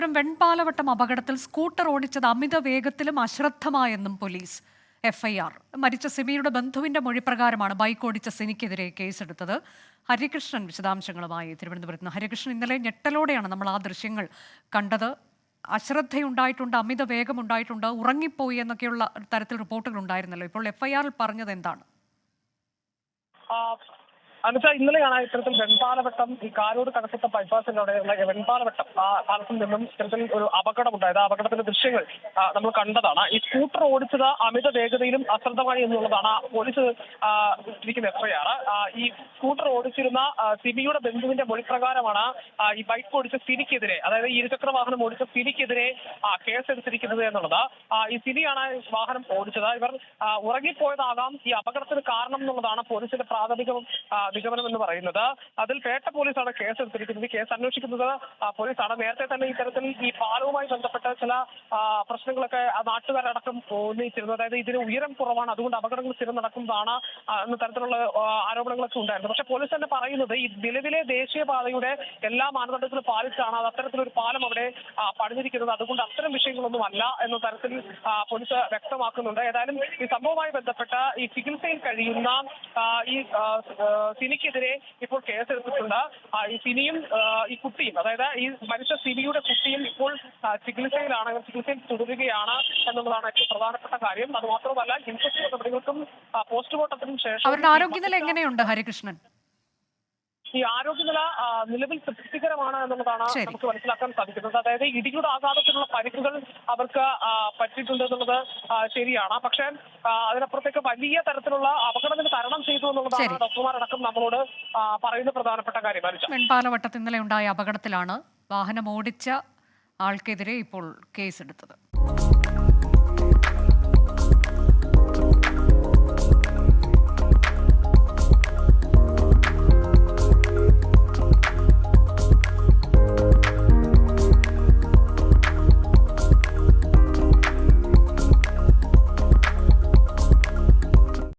തിരുവനന്തപുരം വെൺപാലവട്ടം അപകടത്തിൽ സ്കൂട്ടർ ഓടിച്ചത് അമിത വേഗത്തിലും അശ്രദ്ധമായെന്നും പോലീസ്. എഫ്ഐആർ. മരിച്ച സിമിയുടെ ബന്ധുവിന്റെ മൊഴിപ്രകാരമാണ് ബൈക്ക് ഓടിച്ച സിനിക്കെതിരെ കേസെടുത്തത്. ഹരികൃഷ്ണൻ വിശദാംശങ്ങളുമായി തിരുവനന്തപുരത്ത് നിന്ന്. ഹരികൃഷ്ണൻ, ഇന്നലെ ഞെട്ടലോടെയാണ് നമ്മൾ ആ ദൃശ്യങ്ങൾ കണ്ടത്. അശ്രദ്ധയുണ്ടായിട്ടുണ്ട്, അമിത വേഗമുണ്ടായിട്ടുണ്ട്, ഉറങ്ങിപ്പോയി എന്നൊക്കെയുള്ള തരത്തിൽ റിപ്പോർട്ടുകൾ ഉണ്ടായിരുന്നല്ലോ. ഇപ്പോൾ എഫ്ഐആറിൽ പറഞ്ഞത് എന്താണ്? എന്നുവെച്ചാൽ ഇന്നലെയാണ് ഇത്തരത്തിൽ വെൺപാലവട്ടം ഈ കാരോട് കടക്കത്ത ബൈപ്പാസിലൂടെയുള്ള വെൺപാലവട്ടം ആ പാലത്തിൽ നിന്നും ഇത്തരത്തിൽ ഒരു അപകടം ഉണ്ടായത്. ആ അപകടത്തിന്റെ ദൃശ്യങ്ങൾ നമ്മൾ കണ്ടതാണ്. ഈ സ്കൂട്ടർ ഓടിച്ചത് അമിത വേഗതയിലും അശ്രദ്ധമായി എന്നുള്ളതാണ് പോലീസ് ഇരിക്കുന്ന എഫ്ഐആർ. ഈ സ്കൂട്ടർ ഓടിച്ചിരുന്ന സിബിയുടെ ബന്ധുവിന്റെ മൊഴിപ്രകാരമാണ് ഈ ബൈക്ക് ഓടിച്ച സിനിക്കെതിരെ, അതായത് ഈ ഇരുചക്ര വാഹനം ഓടിച്ച സിനിക്കെതിരെ കേസെടുത്തിരിക്കുന്നത് എന്നുള്ളത്. ഈ സിനിയാണ് വാഹനം ഓടിച്ചത്. ഇവർ ഉറങ്ങിപ്പോയതാകാം ഈ അപകടത്തിന് കാരണം എന്നുള്ളതാണ് പോലീസിന്റെ പ്രാഥമിക നിഗമനം എന്ന് പറയുന്നത്. അതിൽ പേട്ട പോലീസാണ് കേസെടുത്തിരിക്കുന്നത്. കേസ് അന്വേഷിക്കുന്നത് പോലീസാണ്. നേരത്തെ തന്നെ ഇത്തരത്തിൽ ഈ പാലവുമായി ബന്ധപ്പെട്ട ചില പ്രശ്നങ്ങളൊക്കെ നാട്ടുകാരടക്കം ഉന്നയിച്ചിരുന്നു. അതായത് ഇതിന് ഉയരം കുറവാണ്, അതുകൊണ്ട് അപകടങ്ങൾ സ്ഥിരം നടക്കുന്നതാണ് എന്ന തരത്തിലുള്ള ആരോപണങ്ങളൊക്കെ ഉണ്ടായിരുന്നു. പക്ഷെ പോലീസ് തന്നെ പറയുന്നത് ഈ നിലവിലെ ദേശീയപാതയുടെ എല്ലാ മാനദണ്ഡങ്ങളും പാലിച്ചാണ് അത് അത്തരത്തിലൊരു പാലം അവിടെ പണിതിരിക്കുന്നത്. അതുകൊണ്ട് അത്തരം വിഷയങ്ങളൊന്നും അല്ല എന്ന തരത്തിൽ പോലീസ് വ്യക്തമാക്കുന്നുണ്ട്. ഏതായാലും ഈ സംഭവവുമായി ബന്ധപ്പെട്ട ഈ ചികിത്സയിൽ കഴിയുന്ന ഈ സിനിക്കെതിരെ ഇപ്പോൾ കേസെടുത്തിട്ടുണ്ട്. ഈ സിനിയും ഈ കുട്ടിയും, അതായത് ഈ മരിച്ച സിനിയുടെ കുട്ടിയും ഇപ്പോൾ ചികിത്സയിലാണ്, ചികിത്സയിൽ തുടരുകയാണ് എന്നുള്ളതാണ് ഏറ്റവും പ്രധാനപ്പെട്ട കാര്യം. അത് മാത്രമല്ല, ഇൻക്വസ്റ്റ് നടപടികൾക്കും പോസ്റ്റ്മോർട്ടത്തിനും ശേഷം അവരുടെ ആരോഗ്യനില എങ്ങനെയുണ്ട് ഹരികൃഷ്ണൻ? ഈ ആരോഗ്യനില നിലവിൽ തൃപ്തികരമാണ് എന്നുള്ളതാണ് നമുക്ക് മനസ്സിലാക്കാൻ സാധിക്കുന്നത്. അതായത് ഇടിയുടെ ആഘാതത്തിലുള്ള പരിക്കുകൾ അവർക്ക് പറ്റിയിട്ടുണ്ട് എന്നുള്ളത് ശരിയാണ്. പക്ഷേ അതിനപ്പുറത്തേക്ക് വലിയ തരത്തിലുള്ള അപകടത്തിന് തരണം ചെയ്തു എന്നുള്ളതാണ് ഡോക്ടർമാരടക്കം നമ്മളോട് പറയുന്ന പ്രധാനപ്പെട്ട കാര്യം. വെൺപാലവട്ടത്ത് ഇന്നലെ ഉണ്ടായ അപകടത്തിലാണ് വാഹനം ഓടിച്ച ആൾക്കെതിരെ ഇപ്പോൾ കേസെടുത്തത്.